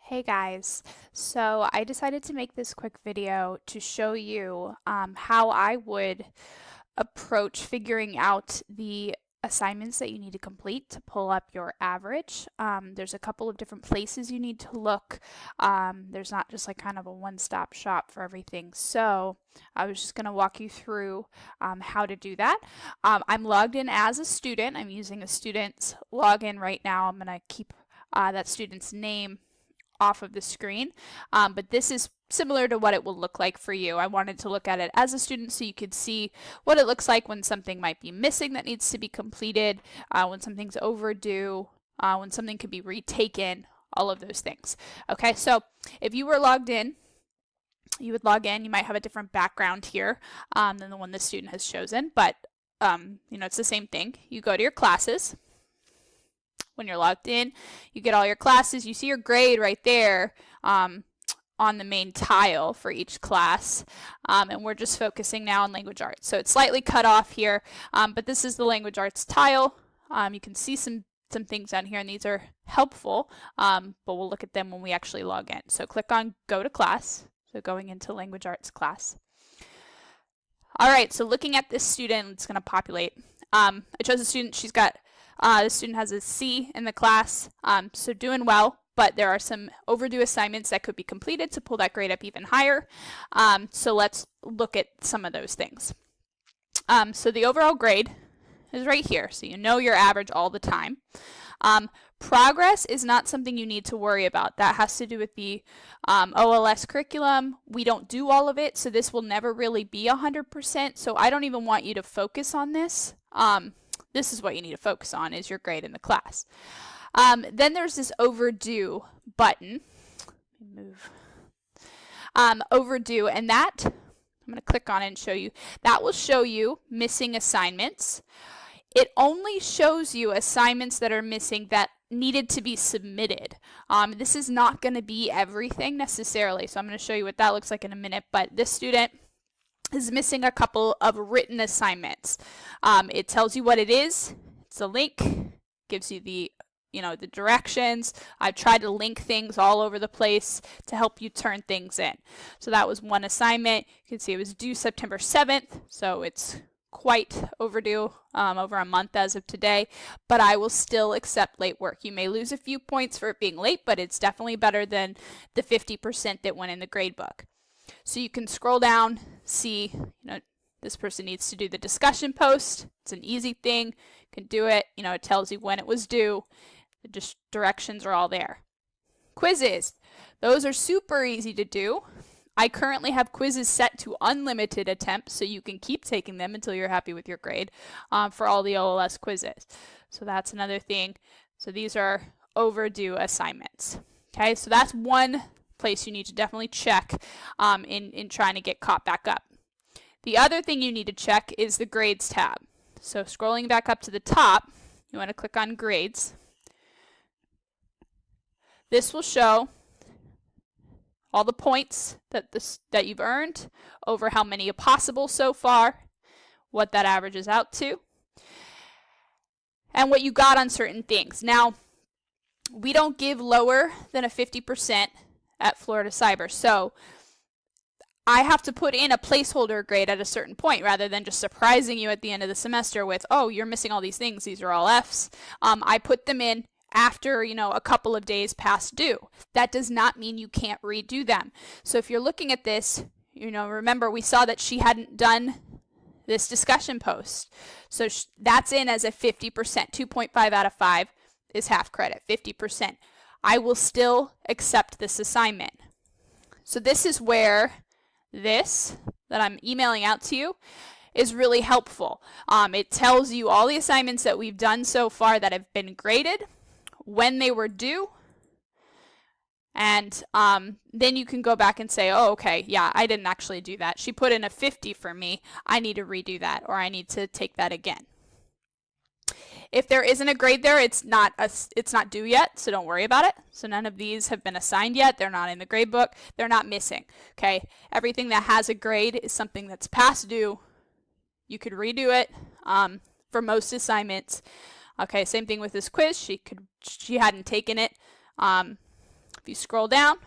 Hey guys, so I decided to make this quick video to show you how I would approach figuring out the assignments that you need to complete to pull up your average. There's a couple of different places you need to look. There's not just like kind of a one-stop shop for everything. So I was just going to walk you through how to do that. I'm logged in as a student. I'm using a student's login right now. I'm going to keep that student's name off of the screen, but this is similar to what it will look like for you. I wanted to look at it as a student so you could see what it looks like when something might be missing that needs to be completed, when something's overdue, when something could be retaken, all of those things. Okay, so if you were logged in, you would log in. You might have a different background here than the one the student has chosen, but it's the same thing. You go to your classes. When you're logged in, you get all your classes. You see your grade right there on the main tile for each class, and we're just focusing now on language arts. So it's slightly cut off here, but this is the language arts tile. You can see some things down here, and these are helpful, but we'll look at them when we actually log in. So click on Go to Class, so going into language arts class. All right, so looking at this student, it's going to populate. I chose a student. She's got the student has a C in the class, so doing well, but there are some overdue assignments that could be completed to pull that grade up even higher. So let's look at some of those things. So the overall grade is right here, so you know your average all the time. Progress is not something you need to worry about. That has to do with the OLS curriculum. We don't do all of it, so this will never really be 100%, so I don't even want you to focus on this. This is what you need to focus on, is your grade in the class. Then there's this overdue button. Let me move. Overdue, and that, I'm going to click on it and show you. That will show you missing assignments. It only shows you assignments that are missing that needed to be submitted. This is not going to be everything necessarily, so I'm going to show you what that looks like in a minute, but this student is missing a couple of written assignments. It tells you what it is. It's a link, gives you the directions. I've tried to link things all over the place to help you turn things in. So that was one assignment. You can see it was due September 7th, so it's quite overdue, over a month as of today, but I will still accept late work. You may lose a few points for it being late, but it's definitely better than the 50% that went in the grade book. So you can scroll down, see, this person needs to do the discussion post. It's an easy thing. You can do it. It tells you when it was due. The directions are all there. Quizzes. Those are super easy to do. I currently have quizzes set to unlimited attempts, so you can keep taking them until you're happy with your grade for all the OLS quizzes. So that's another thing. So these are overdue assignments. Okay, so that's one place you need to definitely check in trying to get caught back up. The other thing you need to check is the grades tab. So scrolling back up to the top, you want to click on grades. This will show all the points that you've earned over how many possible so far, what that averages out to, and what you got on certain things. Now, we don't give lower than a 50% at Florida Cyber. So I have to put in a placeholder grade at a certain point rather than just surprising you at the end of the semester with, oh, you're missing all these things. These are all Fs. I put them in after, a couple of days past due. That does not mean you can't redo them. So if you're looking at this, remember we saw that she hadn't done this discussion post. So that's in as a 50%. 2.5 out of 5 is half credit, 50%. I will still accept this assignment. So this is where this that I'm emailing out to you is really helpful. It tells you all the assignments that we've done so far that have been graded, when they were due, and then you can go back and say, oh, okay, yeah, I didn't actually do that. She put in a 50 for me. I need to redo that, or I need to take that again. If there isn't a grade there, it's not due yet, so don't worry about it. So none of these have been assigned yet. They're not in the grade book. They're not missing. Okay, everything that has a grade is something that's past due. You could redo it for most assignments. Okay, same thing with this quiz. She hadn't taken it If you scroll down,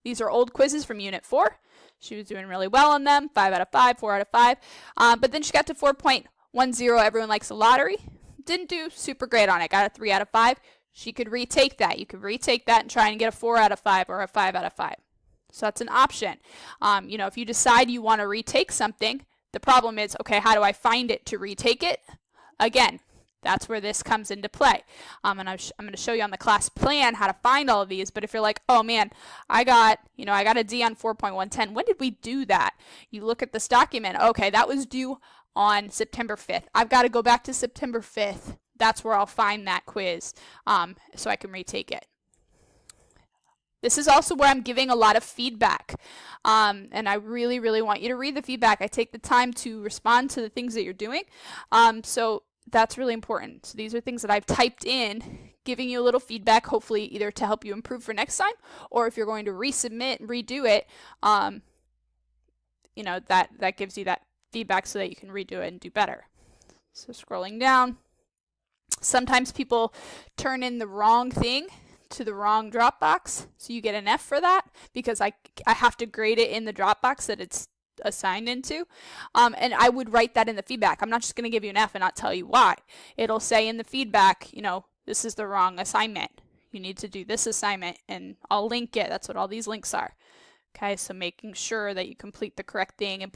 these are old quizzes from Unit 4. She was doing really well on them, 5 out of 5, 4 out of 5. But then she got to 4.10, everyone likes a lottery. Didn't do super great on it, got a 3 out of 5. She could retake that. You could retake that and try and get a 4 out of 5 or a 5 out of 5. So that's an option. If you decide you want to retake something, the problem is, okay, how do I find it to retake it? Again, that's where this comes into play. And I'm going to show you on the class plan how to find all of these. But if you're like, oh man, I got a D on 4.110. When did we do that? You look at this document. Okay, that was due on September 5th. I've got to go back to September 5th. That's where I'll find that quiz so I can retake it. This is also where I'm giving a lot of feedback. And I really, really want you to read the feedback. I take the time to respond to the things that you're doing. So that's really important. So these are things that I've typed in, giving you a little feedback, hopefully either to help you improve for next time, or if you're going to resubmit and redo it, that gives you that feedback so that you can redo it and do better. So scrolling down, sometimes people turn in the wrong thing to the wrong Dropbox, so you get an F for that because I have to grade it in the Dropbox that it's assigned into, and I would write that in the feedback. I'm not just going to give you an F and not tell you why. It'll say in the feedback, this is the wrong assignment. You need to do this assignment, and I'll link it. That's what all these links are. Okay, so making sure that you complete the correct thing and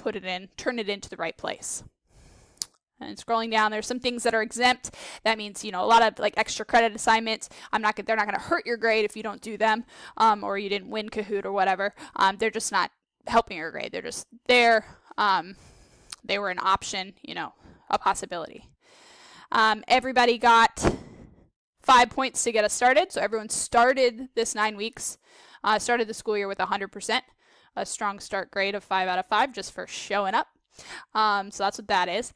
turn it into the right place. And scrolling down, there's some things that are exempt. That means, a lot of like extra credit assignments. They're not going to hurt your grade if you don't do them, or you didn't win Kahoot or whatever. They're just not helping your grade. They're just there. They were an option, a possibility. Everybody got 5 points to get us started. So everyone started this 9 weeks, started the school year with 100%, a strong start grade of 5 out of 5 just for showing up. So that's what that is.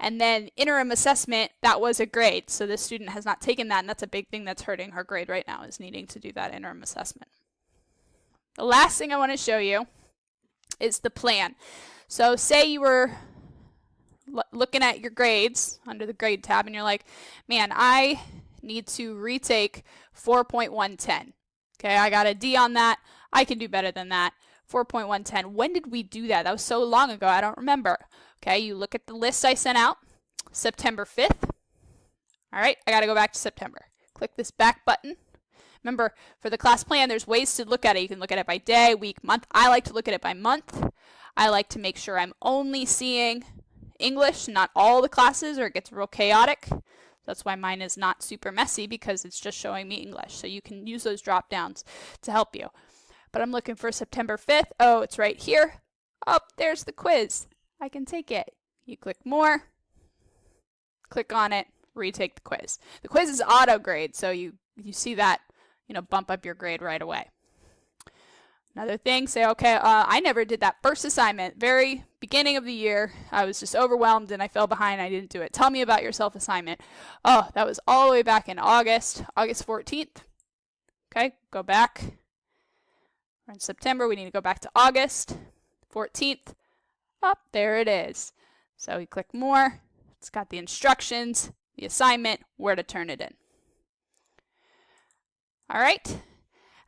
And then interim assessment, that was a grade. So this student has not taken that, and that's a big thing that's hurting her grade right now, is needing to do that interim assessment. The last thing I want to show you is the plan. So say you were looking at your grades under the grade tab and you're like, man, I need to retake 4.110. Okay, I got a D on that. I can do better than that. 4.110. When did we do that? That was so long ago, I don't remember. Okay, you look at the list I sent out, September 5th. All right, I got to go back to September. Click this back button. Remember, for the class plan, there's ways to look at it. You can look at it by day, week, month. I like to look at it by month. I like to make sure I'm only seeing English, not all the classes, or it gets real chaotic. That's why mine is not super messy, because it's just showing me English. So you can use those drop downs to help you. But I'm looking for September 5th. Oh, it's right here. Oh, there's the quiz. I can take it. You click more, click on it, retake the quiz. The quiz is auto grade, so you see that, bump up your grade right away. Another thing, say, okay, I never did that first assignment. Very beginning of the year, I was just overwhelmed and I fell behind. I didn't do it. Tell me about your self-assignment. Oh, that was all the way back in August 14th. Okay, go back. We're in September. We need to go back to August 14th. Oh, there it is. So we click more. It's got the instructions, the assignment, where to turn it in. All right.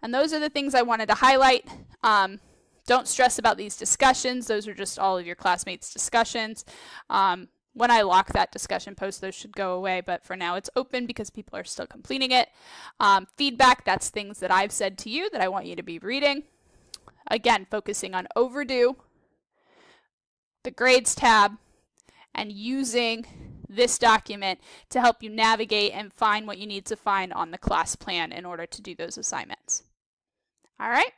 And those are the things I wanted to highlight. Don't stress about these discussions. Those are just all of your classmates' discussions. When I lock that discussion post, those should go away. But for now, it's open because people are still completing it. Feedback, that's things that I've said to you that I want you to be reading. Again, focusing on overdue, the grades tab, and using this document to help you navigate and find what you need to find on the class plan in order to do those assignments. All right,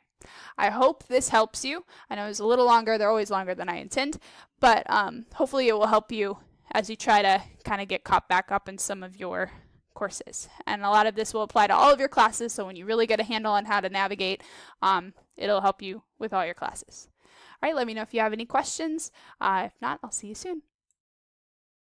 I hope this helps you. I know it's a little longer. They're always longer than I intend, but hopefully it will help you as you try to kind of get caught back up in some of your courses. And a lot of this will apply to all of your classes, so when you really get a handle on how to navigate, it'll help you with all your classes. All right, let me know if you have any questions. If not, I'll see you soon.